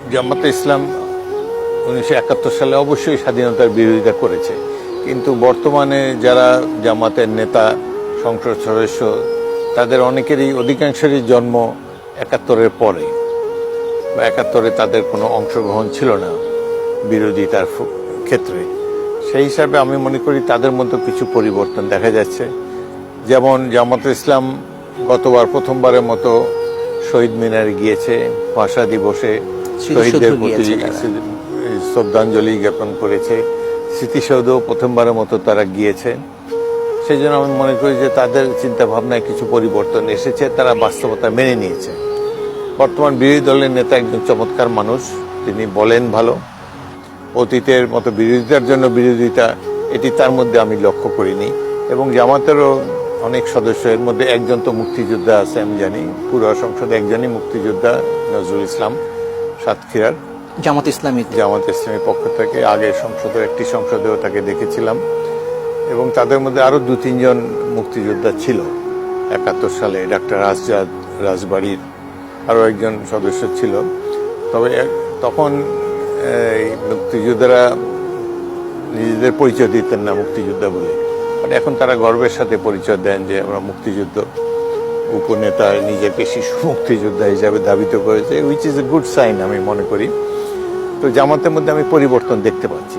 জামাতে ইসলাম 1971 সালে অবশ্যই স্বাধীনতার বিরোধিতা করেছে, কিন্তু বর্তমানে যারা জামাতের নেতা, সংসদ সদস্য, তাদের অনেকেরই অধিকাংশেরই জন্ম 71-এর পরে, বা 71-এ তাদের কোনো অংশগ্রহণ ছিল না বিরোধিতার ক্ষেত্রে। সেই হিসাবে আমি মনে করি তাদের মধ্যে কিছু পরিবর্তন দেখা যাচ্ছে। যেমন জামাতে ইসলাম গতবার প্রথমবারের মতো শহীদ মিনারে গিয়েছে, ভাষা দিবসে শহীদদের প্রতি শ্রদ্ধাঞ্জলি জ্ঞাপন করেছে। স্মৃতিসৌধ প্রথমবারের মতো তারা গিয়েছে। সেই জন্য আমি মনে করি যে তাদের চিন্তা ভাবনায় কিছু পরিবর্তন এসেছে, তারা বাস্তবতা মেনে নিয়েছে। বর্তমান বিরোধী দলের নেতা একজন চমৎকার মানুষ, তিনি বলেন ভালো। অতীতের মতো বিরোধিতার জন্য বিরোধিতা, এটি তার মধ্যে আমি লক্ষ্য করিনি। এবং জামাতেরও অনেক সদস্য, এর মধ্যে একজন তো মুক্তিযোদ্ধা আছে, আমি জানি পুরো সংসদে একজনই মুক্তিযোদ্ধা, নজরুল ইসলাম সাতক্ষীরার জামাত ইসলামের পক্ষ থেকে। আগের সংসদের একটি সংসদেও তাকে দেখেছিলাম। এবং তাদের মধ্যে আরো 2-3 জন মুক্তিযোদ্ধা ছিল 71 সালে। ডাক্তার আসজাদ রাজবাড়ির আরো একজন সদস্য ছিল। তবে তখন এই মুক্তিযোদ্ধারা নিজেদের পরিচয় দিতেন না মুক্তিযোদ্ধা বলে, এখন তারা গর্বের সাথে পরিচয় দেন যে আমরা মুক্তিযুদ্ধ। উপনেতা নিজেকে শিশু মুক্তিযোদ্ধা হিসাবে ধাবিত করেছে, which is a good sign আমি মনে করি। তো জামাতের মধ্যে আমি পরিবর্তন দেখতে পাচ্ছি।